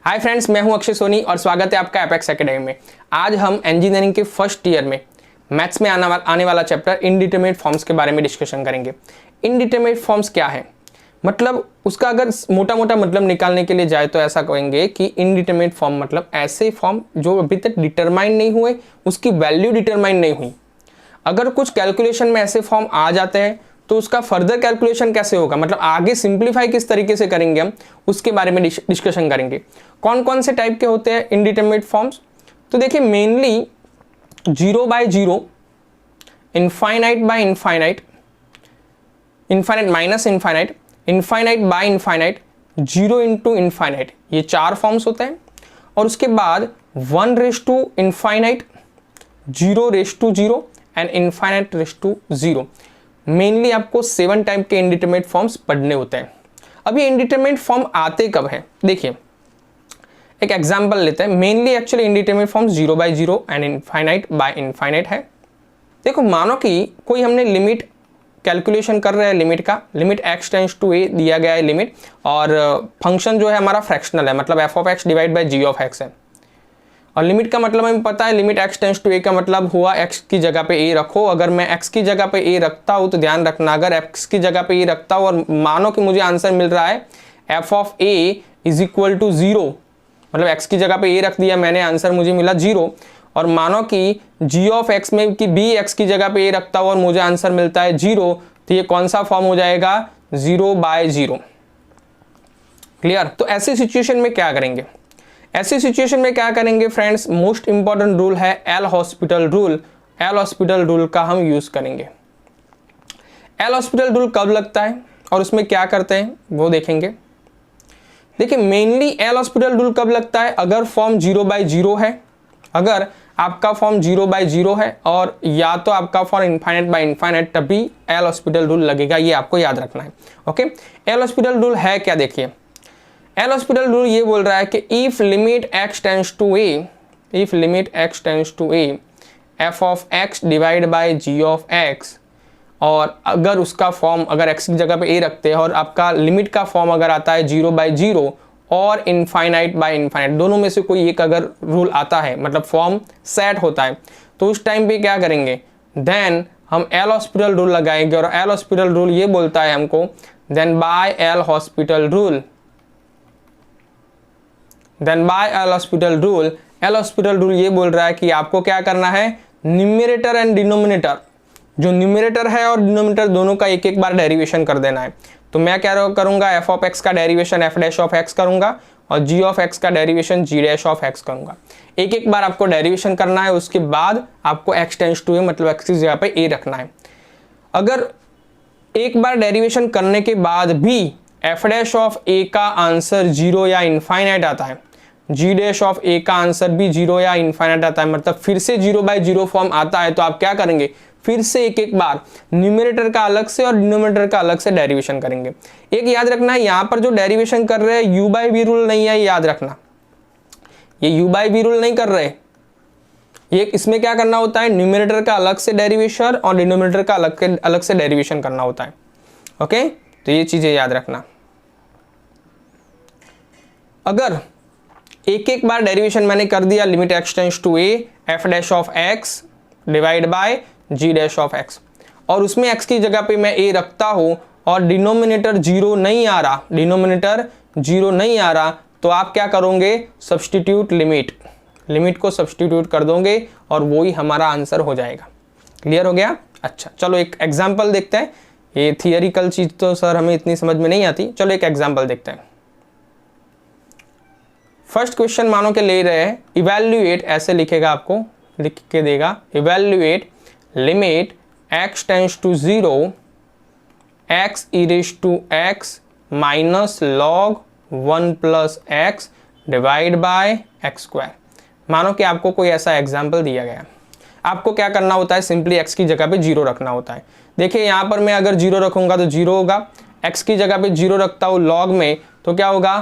Hi friends, मैं हूं अक्षय सोनी और स्वागत है आपका एपेक्स एकेडमी में। आज हम इंजीनियरिंग के फर्स्ट ईयर में मैथ्स में आने वाला चैप्टर इनडिटरमिनेट फॉर्म्स के बारे में डिस्कशन करेंगे। इनडिटरमिनेट फॉर्म्स क्या है, मतलब उसका अगर मोटा मोटा मतलब निकालने के लिए जाए तो ऐसा कहेंगे कि इनडिटरमिनेट फॉर्म मतलब ऐसे फॉर्म जो अभी तक डिटरमाइन नहीं हुए, उसकी वैल्यू डिटरमाइन नहीं हुई। अगर कुछ कैलकुलेशन में ऐसे फॉर्म आ जाते हैं तो उसका फर्दर कैलकुलेशन कैसे होगा, मतलब आगे सिंप्लीफाई किस तरीके से करेंगे हम, उसके बारे में डिस्कशन करेंगे। कौन कौन से टाइप के होते हैं इनडिटरमिनेट फॉर्म्स, तो देखिए mainly 0 by 0, infinite by infinite, infinite minus infinite, infinite by infinite, 0 into infinite, ये 4 फॉर्म्स होते हैं। और उसके बाद 1 raise to infinite, 0 raise to 0 and infinite raise to 0। Mainly आपको 7 टाइप के इनडिटरमिनेट फॉर्म्स पढ़ने होते हैं। अब ये इनडिटरमिनेट फॉर्म आते कब हैं, देखिए एक एग्जांपल लेते हैं। Mainly actually indeterminate forms 0 by 0 and infinite by infinite है। देखो मानो कि कोई हमने लिमिट कैलकुलेशन कर रहे हैं, limit x tends to a दिया गया है लिमिट, और फंक्शन जो है हमारा फ्रैक्शनल है, मतलब f of x divide by g of x है। और लिमिट का मतलब हमें पता है, limit x tends to a का मतलब हुआ x की जगह पे a रखो। अगर मैं x की जगह पे a रखता हूँ तो ध्यान रखना, अगर x की जगह पे a रखता हूँ और मानो कि मुझे आंसर मिल रहा है f of a is equal to 0, मतलब x की जगह पे a रख दिया मैंने, आंसर मुझे मिला 0। और मानो कि g ऑफ x में कि b x की जगह पे a रखता हूँ और मुझे आंसर मिलता है 0, तो ये कौन सा फॉर्म हो जाएगा, 0 बाय 0। क्लियर। तो ऐसी सिचुएशन में क्या करेंगे, ऐसी सिचुएशन में क्या करेंगे फ्रेंड्स, मोस्ट इंपॉर्टेंट रूल है L hospital rule. L'Hospital rule का हम यूज करेंगे। एल हॉस्पिटल रूल कब लगता है और उसमें क्या करते हैं वो देखेंगे। देखिए मेनली एल हॉस्पिटल रूल कब लगता है, अगर फॉर्म 0 बाय 0 है, अगर आपका फॉर्म 0 बाय 0 है और या तो आपका फॉर्म इनफाइनाइट बाय इनफाइनाइट, तभी एल हॉस्पिटल रूल लगेगा। ये आपको याद रखना है। ओके, एल हॉस्पिटल रूल है क्या, देखिए एल हॉस्पिटल रूल ये बोल रहा है कि if limit x tends to a, if limit x tends to a, f of x divide by g of x, और अगर उसका फॉर्म अगर x की जगह पे a रखते हैं और आपका लिमिट का फॉर्म अगर आता है 0 बाय 0 और इनफाइनाइट बाय इनफाइनाइट, दोनों में से कोई एक अगर रूल आता है, मतलब फॉर्म सेट होता है, तो उस टाइम पे क्या करेंगे, देन हम एल हॉस्पिटल रूल लगाएंगे। और एल हॉस्पिटल रूल ये बोलता है हमको, then by L'Hospital rule, then by L'Hospital rule, L'Hospital rule ये बोल रहा है कि आपको क्या करना है, न्यूमरेटर एंड डिनोमिनेटर, जो न्यूमरेटर है और डिनोमिनेटर दोनों का एक एक बार डेरिवेशन कर देना है। तो मैं क्या करूंगा, एफ ऑफ एक्स का derivation f dash of x करूंगा और जी ऑफ एक्स का derivation g dash of x करूंगा। एक एक बार आपको डेरिवेशन करना है, उसके बाद आपको एक्स टेंड्स टू ए मतलब एक्स की जगह पे ए रखना है। अगर एक बार डेरिवेशन करने के बाद भी एफ डैश ऑफ ए का आंसर 0 या इनफाइनाइट आता है, जी डैश ऑफ ए का आंसर भी 0 या इनफाइनाइट आता है, मतलब फिर से 0 बाय 0 फॉर्म आता है, तो आप क्या करेंगे, फिर से एक एक बार न्यूमरेटर का अलग से और डिनोमिनेटर का अलग से डेरिवेशन करेंगे। एक याद रखना है, यहाँ पर जो डेरिवेशन कर रहे हैं यू बाय वी रूल नहीं है, याद रखना, ये यू बाय वी रूल नहीं कर रहे। ये इसमें क्या करना होता है, न्यूमरेटर का अलग से डेरिवेशन और डिनोमिनेटर का अलग से डेरिवेशन करना होता है। ओके, तो ये चीजें याद रखना। अगर एक एक बार डेरिवेशन मैंने कर दिया, limit x tends to a, f dash of x divide by g dash of x, और उसमें x की जगह पे मैं a रखता हूं और डिनोमिनेटर 0 नहीं आ रहा, डिनोमिनेटर 0 नहीं आ रहा, तो आप क्या करोगे, सब्सटीट्यूट लिमिट को सब्सटीट्यूट कर दोगे और वो ही हमारा आंसर हो जाएगा। क्लियर हो गया। अच्छा चलो एक एग्जाम्पल देखते हैं। ये थियरिकल चीज तो सर हमें इतनी समझ में नहीं आती, चलो एक एग्जाम्पल देखते हैं। फर्स्ट क्वेश्चन मानो के ले रहे हैं, इवैल्यूएट, ऐसे लिखेगा, आपको लिख के देगा, evaluate limit x tends to 0 x e raise to x minus log 1 plus x divide by x square. मानो कि आपको कोई ऐसा एग्जाम्पल दिया गया, आपको क्या करना होता है, सिंपली x की जगह पे 0 रखना होता है। देखिए यहाँ पर मैं अगर 0 रखूंगा तो 0 होगा, x की जगह पे 0 रखता हूँ log में, तो क्या होगा,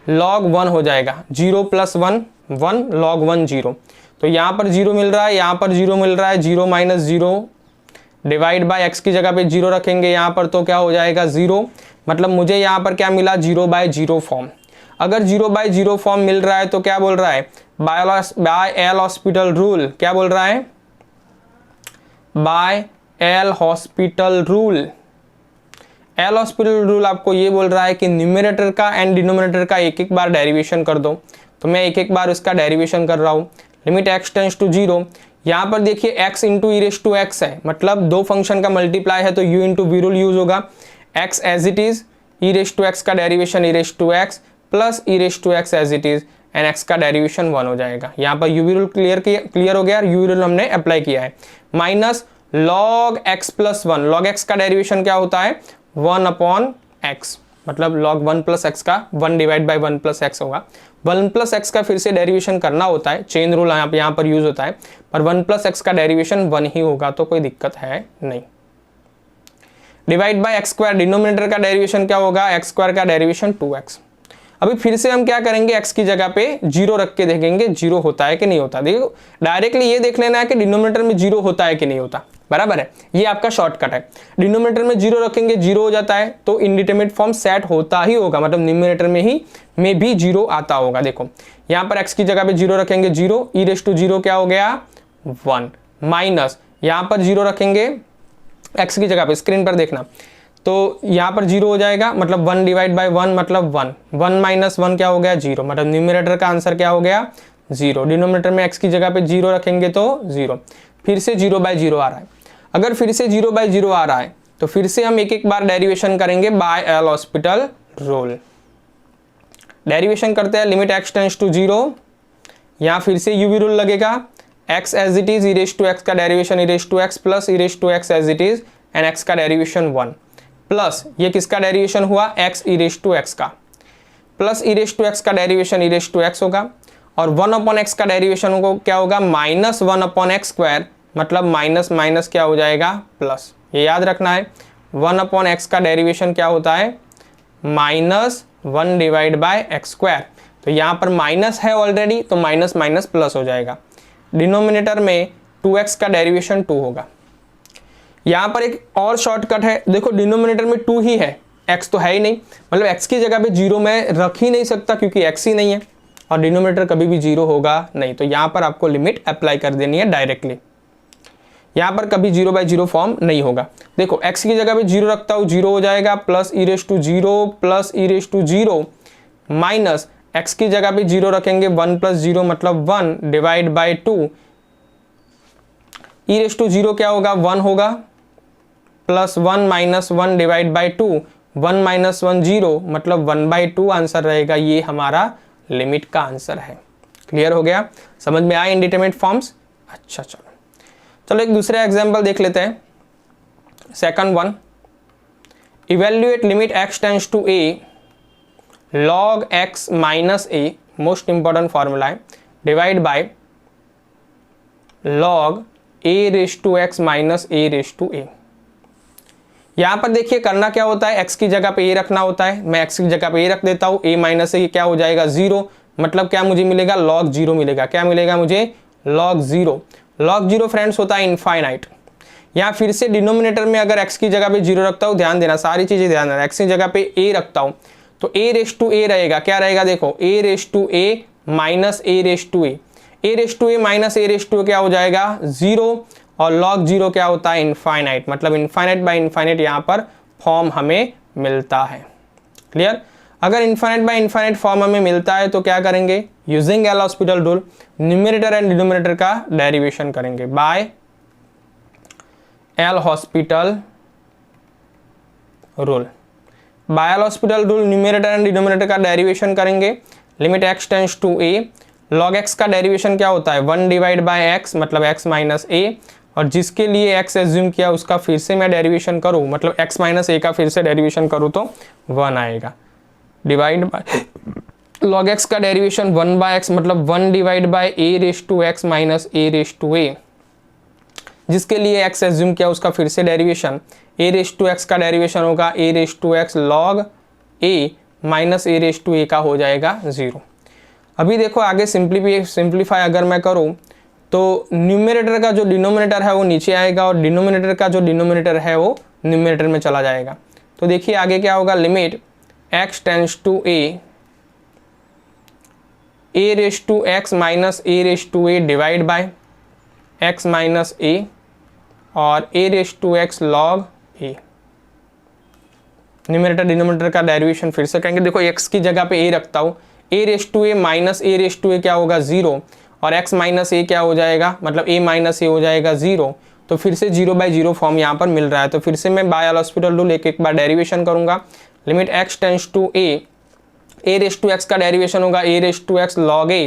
log 1 हो जाएगा, 0 प्लस 1 1, log 1 0। तो यहाँ पर 0 मिल रहा है, यहाँ पर 0 मिल रहा है, 0 माइनस 0 डिवाइड बाय x की जगह पे 0 रखेंगे यहाँ पर, तो क्या हो जाएगा 0, मतलब मुझे यहाँ पर क्या मिला, 0 बाय 0 फॉर्म। अगर 0/0 फॉर्म मिल रहा है तो क्या बोल रहा है, बाय एल हॉस्पिटल रूल, क्या बोल रहा है, bye L'Hospital rule. L'Hospital rule आपको ये बोल रहा है कि न्यूमरेटर का एंड डिनोमिनेटर का एक एक बार डेरिवेशन कर दो, तो मैं एक एक बार इसका डेरिवेशन कर रहा हूँ। लिमिट x टेंड्स टू 0, यहाँ पर देखिए x इंटू e⁻x है, मतलब दो फंक्शन का मल्टीप्लाई है तो u into v rule use होगा। x as it is, e⁻x का derivation e⁻x plus e⁻x as it is, and x का डेरिवेशन 1 हो जाएगा। यहाँ पर u v रूल क्लियर हो गया, u रूल हमने अप्लाई किया है। Minus log x plus 1, log x का डेरिवेशन क्या होता है, 1/x, मतलब log 1 प्लस x का 1 डिवाइड बाई 1 प्लस x होगा। 1 प्लस x का फिर से डेरिवेशन करना होता है, चेन रूल यहाँ पर यूज होता है, पर 1 प्लस x का डेरिवेशन 1 ही होगा, तो कोई दिक्कत है नहीं। डिवाइड बाय x², डिनोमिनेटर का डेरिवेशन क्या होगा, x² का डेरिवेशन 2x। अभी फिर से हम क्या करेंगे, x की जगह पे 0 रख के देखेंगे 0 होता है कि नहीं होता। देखो डायरेक्टली ये देख लेना है कि डिनोमिनेटर में 0 होता है कि नहीं होता, बराबर है, ये आपका शॉर्टकट है। डिनोमिनेटर में 0 रखेंगे 0 हो जाता है, तो इंडिटरमिनेट फॉर्म सेट होता ही होगा, मतलब न्यूमरेटर में भी 0 आता होगा। देखो यहाँ पर x की जगह पे 0 रखेंगे 0, e⁻0 क्या हो गया 1, माइनस यहाँ पर 0 रखेंगे x की जगह पे, स्क्रीन पर देखना, तो यहाँ पर 0 हो जाएगा, मतलब 1 डिवाइड बाई 1 मतलब 1, 1 माइनस 1 क्या हो गया 0, मतलब न्यूमरेटर का आंसर क्या हो गया 0। डिनोमिनेटर में x की जगह पे 0 रखेंगे तो 0, फिर से 0/0 आ रहा है। अगर फिर से 0/0 आ रहा है तो फिर से हम एक एक बार डेरिवेशन करेंगे by L'Hospital rule. Derivation करते हैं, लिमिट x टेंड्स टू 0, यहाँ फिर से u v रूल लगेगा, x as it is, e⁻x का derivation e⁻x plus e⁻x as it is, and x का डेरिवेशन 1, प्लस ये किसका डेरिवेशन हुआ, x e⁻x का, प्लस e⁻x का डेरिवेशन e⁻x होगा, और 1/x का डेरिवेशन को क्या होगा, माइनस 1/x², मतलब माइनस माइनस क्या हो जाएगा प्लस। ये याद रखना है, 1/x का डेरिवेशन क्या होता है, माइनस 1 डिवाइड बाय x²। तो यहाँ पर माइनस है ऑलरेडी, तो माइनस माइनस प्लस हो जाएगा। डिनोमिनेटर में 2x का डेरिवेशन 2 होगा। यहाँ पर एक और शॉर्टकट है, देखो डिनोमिनेटर में 2 ही है, x तो है ही नहीं, मतलब x की जगह पे 0 मैं रख ही नहीं सकता क्योंकि x ही नहीं है, और डिनोमिनेटर कभी भी 0 होगा नहीं, तो यहाँ पर आपको लिमिट अप्लाई कर देनी है डायरेक्टली। यहाँ पर कभी 0/0 फॉर्म नहीं होगा। देखो x की जगह पे 0 रखता हूँ, 0 हो जाएगा, plus e⁻0 plus e⁻0 minus x की जगह पे 0 रखेंगे 1 प्लस 0 मतलब 1 डिवाइड बाई 2, e⁻0 क्या होगा 1 होगा, plus 1 minus 1 divide by 2, 1 minus 1 0 मतलब 1/2 आंसर रहेगा। ये हमारा लिमिट का आंसर है। क्लियर हो गया, समझ में आए इंडिटरमिनेट फॉर्म्स। अच्छा चलो एक दूसरा एग्जांपल देख लेते हैं, second one, evaluate limit x tends to a log x minus a, most important formula है, divide by log a⁻x minus a⁻a। यहाँ पर देखिए करना क्या होता है, x की जगह पे a रखना होता है, मैं x की जगह पे a रख देता हूँ, a माइनस a क्या हो जाएगा 0, मतलब क्या मुझे मिलेगा log 0 मिलेगा, क्या मिलेगा मुझे log 0। log 0 फ्रेंड्स होता है इनफाइनाइट। यहाँ फिर से डिनोमिनेटर में अगर x की जगह पे 0 रखता हूँ, ध्यान देना सारी चीजें ध्यान देना, x की जगह पे a रखता हूँ तो a⁻a रहेगा, क्या रहेगा देखो a⁻a minus a⁻a, a⁻a minus a⁻a क्या हो जाएगा 0, और log 0 क्या होता है इनफाइनाइट, मतलब इनफाइनाइट बाय इनफाइनाइट यहाँ पर फॉर्म हमें मिलता है। क्लियर, अगर इनफाइनाइट बाय इनफाइनाइट फॉर्म हमें मिलता है तो क्या करेंगे, using L'Hospital rule numerator and denominator का डेरिवेशन करेंगे by L'Hospital rule. By L'Hospital rule numerator and denominator का डेरिवेशन करेंगे, limit x tends to a, log x का डेरिवेशन क्या होता है 1 डिवाइड बाय x मतलब x minus a, और जिसके लिए x एज्यूम किया उसका फिर से मैं डेरिवेशन करूं, मतलब x माइनस a का फिर से डेरिवेशन करूं तो 1 आएगा, डिवाइड बाय log x का डेरिवेशन 1 बाय x मतलब 1 divide bye a⁻x minus a⁻a, जिसके लिए x एज्यूम किया उसका फिर से डेरिवेशन, a⁻x का डेरिवेशन होगा a⁻x log a minus a⁻a का हो जाएगा 0। अभी देखो आगे सिंप्लीफाई अगर मैं करूं तो न्यूमरेटर का जो डिनोमिनेटर है वो नीचे आएगा और डिनोमिनेटर का जो डिनोमिनेटर है वो न्यूमरेटर में चला जाएगा। तो देखिए आगे क्या होगा, limit x tends to a a raise to x minus a raise to a divide by x minus a और a raise to x log a. Numerator denominator का डेरिवेशन फिर से करेंगे। देखो x की जगह पे a रखता हूँ, a raise to a minus a raise to a क्या होगा 0 और x माइनस ए क्या हो जाएगा, मतलब a माइनस ए हो जाएगा 0। तो फिर से 0/0 फॉर्म यहाँ पर मिल रहा है। तो फिर से मैं बाय हॉस्पिटल रूल एक बार डेरिवेशन करूंगा। Limit x tends to a raise to x का डेरिवेशन होगा a raise to x log a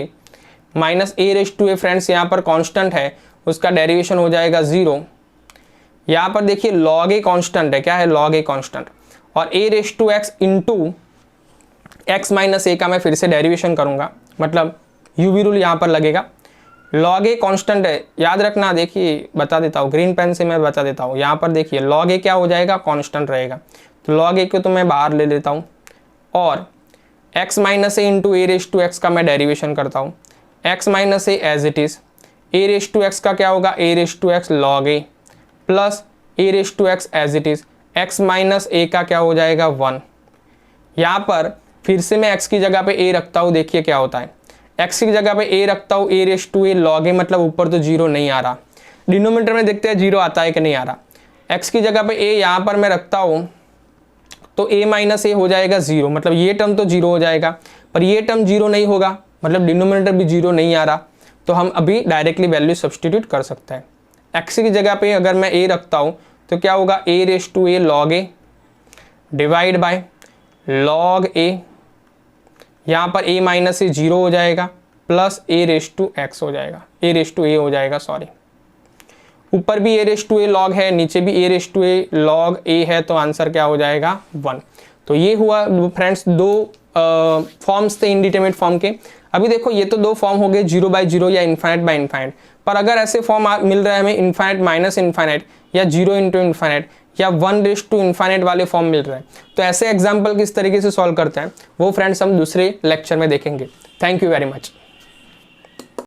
minus a raise to a, friends यहाँ पर कांस्टेंट है, उसका डेरिवेशन हो जाएगा 0। यहाँ पर देखिए लॉग ए कांस्टेंट है, क्या है लॉग ए कांस्टेंट, और a raise to x into x minus a का मैं फिर से डेरिवेशन करूंगा, मतलब यूवी रूल यहाँ पर लगेगा। लॉग ए कांस्टेंट है, याद रखना, देखिए बता देता हूँ, ग्रीन पेन से मैं बता देता हूँ। यहाँ पर देखिए लॉग ए क्या हो जाएगा, कांस्टेंट रहेगा, तो लॉग ए को तो मैं बाहर ले लेता हूँ और x minus a into a raise to x का मैं डेरिवेशन करता हूँ। X minus a as it is, a raise to x का क्या होगा, a raise to x log a plus a raise to x as it is, x minus a का क्या हो जाएगा 1। यहाँ पर फिर से मैं x की जगह पे a रखता हूँ, देखिए क्या होता है, x की जगह पे a रखता हूँ, a raise to a log a, मतलब ऊपर तो 0 नहीं आ रहा, डिनोमिनेटर में देखते हैं 0 आता है कि नहीं आ रहा। x की जगह पे a यहाँ पर मैं रखता हूँ तो a माइनस ए हो जाएगा 0, मतलब ये टर्म तो 0 हो जाएगा, पर ये टर्म 0 नहीं होगा, मतलब डिनोमिनेटर भी 0 नहीं आ रहा। तो हम अभी डायरेक्टली वैल्यू सब्सटीट्यूट कर सकते हैं। x की जगह पे अगर मैं a रखता हूँ तो क्या होगा, a raise to a log a divide by log a, यहाँ पर a माइनस ए 0 हो जाएगा plus a raise to x हो जाएगा, a रेस टू ए हो जाएगा, सॉरी, ऊपर भी a raise to a log है, नीचे भी a raise to a log a है, तो आंसर क्या हो जाएगा 1। तो ये हुआ फ्रेंड्स दो फॉर्म्स थे इंडिटरमिनेट फॉर्म के। अभी देखो ये तो दो फॉर्म हो गए 0/0 या इन्फाइनाइट बाय इन्फाइनाइट, पर अगर ऐसे फॉर्म मिल रहा है हमें इन्फाइनाइट माइनस इन्फाइनाइट या 0 इंटू इन्फाइनाइट या 1 रेस टू इन्फाइनाइट वाले फॉर्म मिल रहे हैं, तो ऐसे एग्जाम्पल किस तरीके से सॉल्व करते हैं वो फ्रेंड्स हम दूसरे लेक्चर में देखेंगे। Thank you very much.